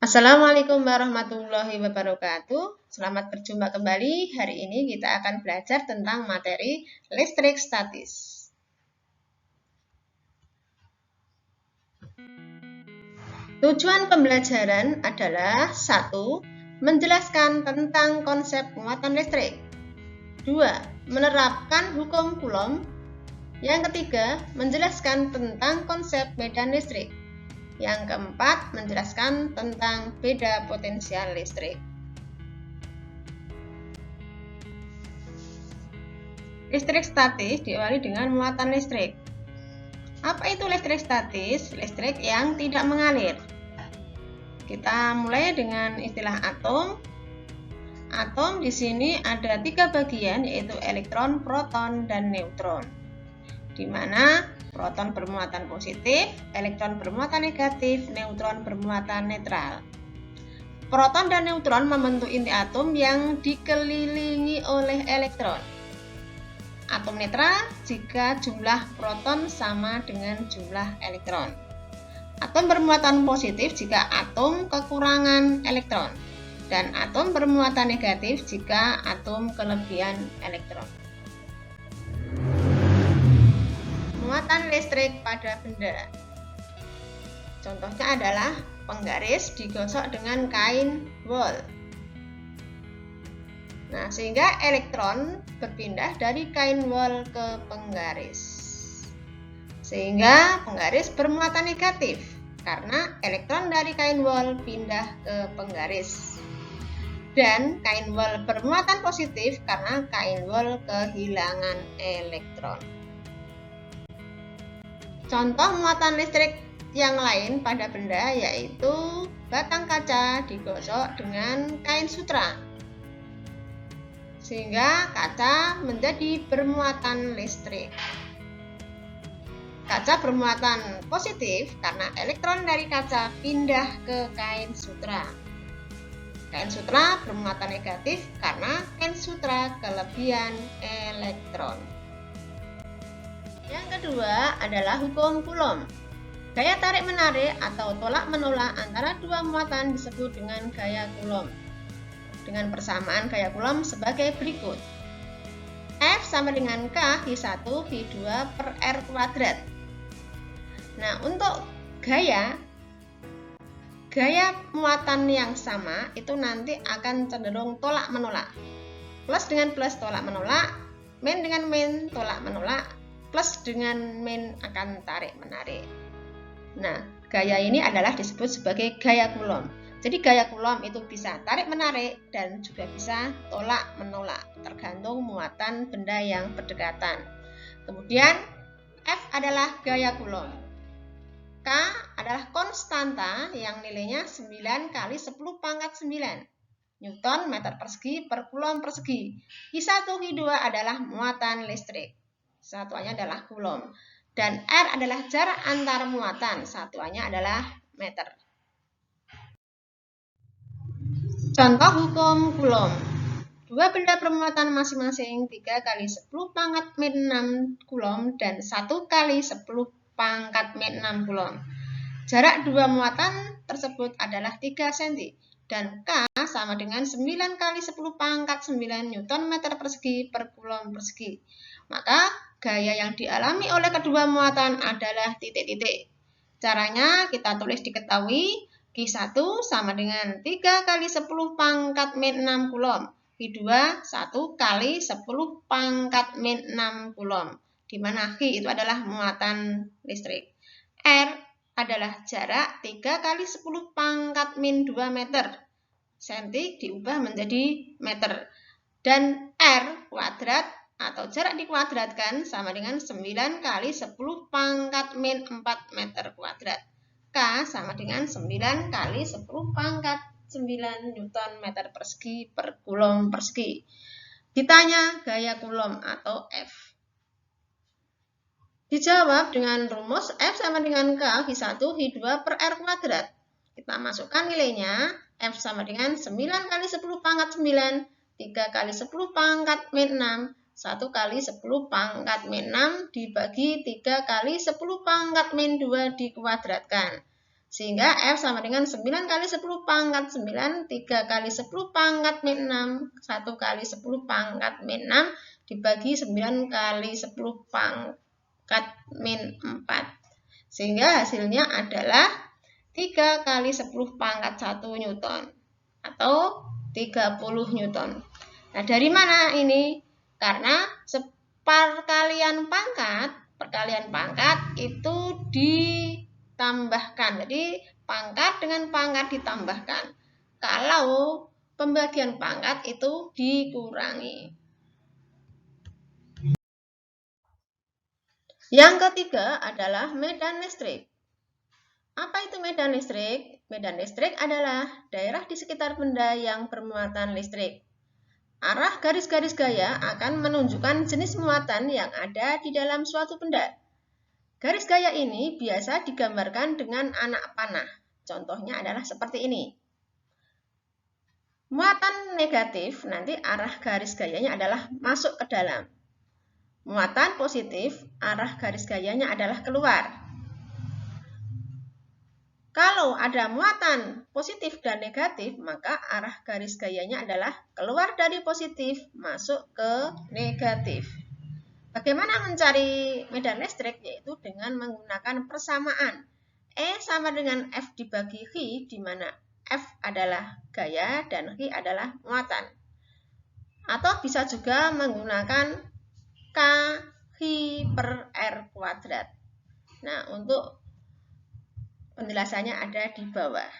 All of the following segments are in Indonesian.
Assalamualaikum warahmatullahi wabarakatuh. Selamat berjumpa kembali. Hari ini kita akan belajar tentang materi listrik statis. Tujuan pembelajaran adalah 1. Menjelaskan tentang konsep muatan listrik. 2. Menerapkan hukum Coulomb. Yang ketiga, menjelaskan tentang konsep medan listrik. Yang keempat, menjelaskan tentang beda potensial listrik. Listrik statis diawali dengan muatan listrik. Apa itu listrik statis? Listrik yang tidak mengalir. Kita mulai dengan istilah atom. Atom di sini ada 3 bagian, yaitu elektron, proton, dan neutron. Di mana proton bermuatan positif, elektron bermuatan negatif, neutron bermuatan netral. Proton dan neutron membentuk inti atom yang dikelilingi oleh elektron. Atom netral jika jumlah proton sama dengan jumlah elektron. Atom bermuatan positif jika atom kekurangan elektron. Dan atom bermuatan negatif jika atom kelebihan elektron. Muatan listrik pada benda. Contohnya adalah penggaris digosok dengan kain wol. Nah, sehingga elektron berpindah dari kain wol ke penggaris. Sehingga penggaris bermuatan negatif karena elektron dari kain wol pindah ke penggaris. Dan kain wol bermuatan positif karena kain wol kehilangan elektron. Contoh muatan listrik yang lain pada benda yaitu batang kaca digosok dengan kain sutra, sehingga kaca menjadi bermuatan listrik. Kaca bermuatan positif karena elektron dari kaca pindah ke kain sutra. Kain sutra bermuatan negatif karena kain sutra kelebihan elektron. Yang kedua adalah hukum Coulomb. Gaya tarik-menarik atau tolak-menolak antara dua muatan disebut dengan gaya Coulomb. Dengan persamaan gaya Coulomb sebagai berikut. F sama dengan K I1 I2 per R kuadrat. Nah, untuk gaya muatan yang sama itu nanti akan cenderung tolak-menolak. Plus dengan plus tolak-menolak, min dengan min tolak-menolak, plus dengan min akan tarik-menarik. Nah, gaya ini adalah disebut sebagai gaya Coulomb. Jadi gaya Coulomb itu bisa tarik-menarik dan juga bisa tolak-menolak, tergantung muatan benda yang berdekatan. Kemudian F adalah gaya Coulomb. K adalah konstanta yang nilainya 9 kali 10 pangkat 9 Newton meter persegi per Coulomb persegi. I1, I2 adalah muatan listrik. Satuannya adalah Coulomb. Dan R adalah jarak antar muatan. Satuannya adalah meter. Contoh hukum Coulomb. Dua benda bermuatan masing-masing 3 kali 10 pangkat min 6 Coulomb dan 1 kali 10 pangkat min 6 Coulomb. Jarak dua muatan tersebut adalah 3 cm dan K sama dengan 9 kali 10 pangkat 9 Newton meter persegi per Coulomb persegi. Maka gaya yang dialami oleh kedua muatan adalah titik-titik. Caranya kita tulis diketahui. Q1 sama dengan 3 kali 10 pangkat min 6 Coulomb. Q2 1 kali 10 pangkat min 6 Coulomb. Di mana Q itu adalah muatan listrik. R adalah jarak 3 kali 10 pangkat min 2 meter. Senti diubah menjadi meter. Dan R kuadrat atau jarak dikuadratkan sama dengan 9 kali 10 pangkat min 4 meter kuadrat. K sama dengan 9 kali 10 pangkat 9 Newton meter persegi per Coulomb persegi. Ditanya gaya Coulomb atau F. Dijawab dengan rumus F sama dengan K I1 I2 per R kuadrat. Kita masukkan nilainya. F sama dengan 9 kali 10 pangkat 9, 3 kali 10 pangkat min 6, 1 kali 10 pangkat min 6 dibagi 3 kali 10 pangkat min 2 dikuadratkan. Sehingga F sama dengan 9 kali 10 pangkat 9, 3 kali 10 pangkat min 6, 1 kali 10 pangkat min 6, dibagi 9 kali 10 pangkat min 4. Sehingga hasilnya adalah 3 kali 10 pangkat 1 Newton atau 30 Newton. Nah, dari mana ini? Karena perkalian pangkat itu ditambahkan. Jadi pangkat dengan pangkat ditambahkan. Kalau pembagian pangkat itu dikurangi. Yang ketiga adalah medan listrik. Apa itu medan listrik? Medan listrik adalah daerah di sekitar benda yang bermuatan listrik. Arah garis-garis gaya akan menunjukkan jenis muatan yang ada di dalam suatu benda. Garis gaya ini biasa digambarkan dengan anak panah. Contohnya adalah seperti ini. Muatan negatif, nanti arah garis gayanya adalah masuk ke dalam. Muatan positif, arah garis gayanya adalah keluar. Kalau ada muatan positif dan negatif, maka arah garis gayanya adalah keluar dari positif, masuk ke negatif. Bagaimana mencari medan listrik? Yaitu dengan menggunakan persamaan. E sama dengan F dibagi H, di mana F adalah gaya dan H adalah muatan. Atau bisa juga menggunakan K H per R kuadrat. Nah, untuk penjelasannya ada di bawah.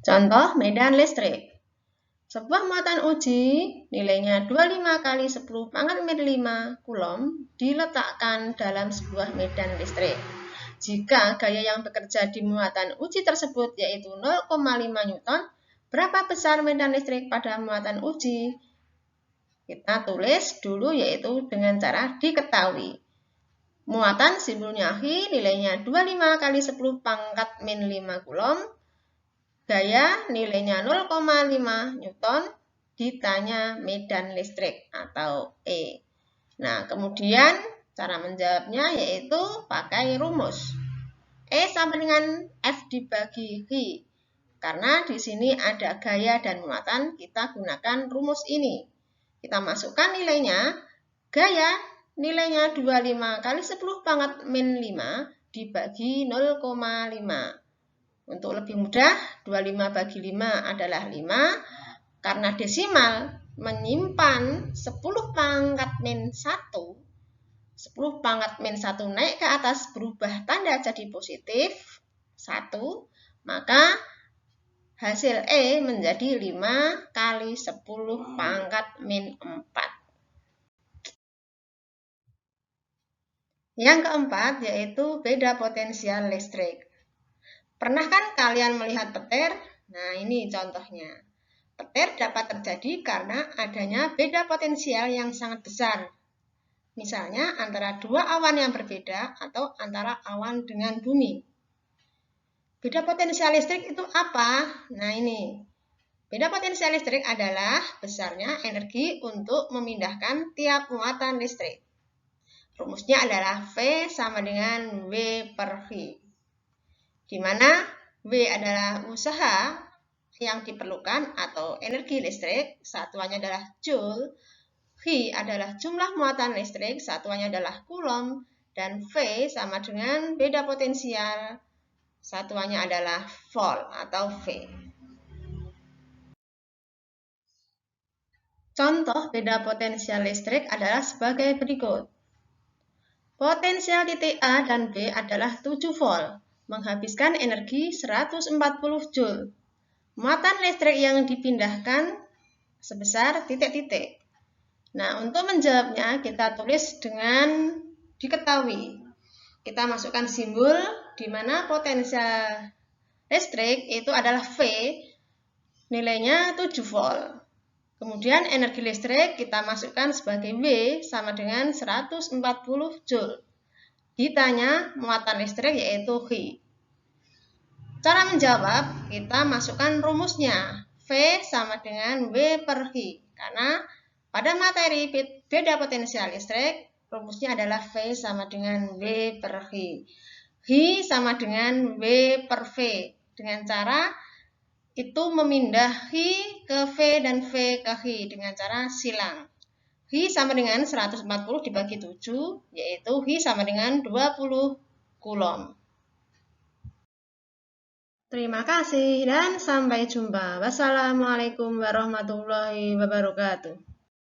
Contoh medan listrik. Sebuah muatan uji nilainya 25 kali 10 pangkat min 5 Coulomb diletakkan dalam sebuah medan listrik. Jika gaya yang bekerja di muatan uji tersebut yaitu 0,5 Newton, berapa besar medan listrik pada muatan uji? Kita tulis dulu yaitu dengan cara diketahui. Muatan simbolnya H, nilainya 25 kali 10 pangkat min 5 Coulomb. Gaya nilainya 0,5 Newton, ditanya medan listrik atau E. Nah, kemudian cara menjawabnya yaitu pakai rumus. E sama dengan F dibagi H. Karena di sini ada gaya dan muatan, kita gunakan rumus ini. Kita masukkan nilainya. Gaya nilainya 25 kali 10 pangkat min 5 dibagi 0,5. Untuk lebih mudah, 25 bagi 5 adalah 5. Karena desimal menyimpan 10 pangkat min 1, 10 pangkat min 1 naik ke atas berubah tanda jadi positif 1, maka hasil E menjadi 5 kali 10 pangkat min 4. Yang keempat yaitu beda potensial listrik. Pernah kan kalian melihat petir? Nah, ini contohnya. Petir dapat terjadi karena adanya beda potensial yang sangat besar. Misalnya antara dua awan yang berbeda atau antara awan dengan bumi. Beda potensial listrik itu apa? Nah, ini. Beda potensial listrik adalah besarnya energi untuk memindahkan tiap muatan listrik. Rumusnya adalah V sama dengan W per V. Di mana W adalah usaha yang diperlukan atau energi listrik, satuannya adalah Joule. V adalah jumlah muatan listrik, satuannya adalah Coulomb. Dan V sama dengan beda potensial, satuannya adalah Volt atau V. Contoh beda potensial listrik adalah sebagai berikut. Potensial titik A dan B adalah 7 volt, menghabiskan energi 140 Joule. Muatan listrik yang dipindahkan sebesar titik-titik. Nah, untuk menjawabnya kita tulis dengan diketahui. Kita masukkan simbol di mana potensial listrik itu adalah V, nilainya 7 volt. Kemudian energi listrik kita masukkan sebagai W sama dengan 140 Joule. Ditanya muatan listrik yaitu H. Cara menjawab, kita masukkan rumusnya. V sama dengan W per H. Karena pada materi beda potensial listrik, rumusnya adalah V sama dengan W per H. H sama dengan W per V. Dengan cara itu memindah H ke V dan V ke H dengan cara silang. H sama dengan 140 dibagi 7, yaitu H sama dengan 20 Coulomb. Terima kasih dan sampai jumpa. Wassalamualaikum warahmatullahi wabarakatuh.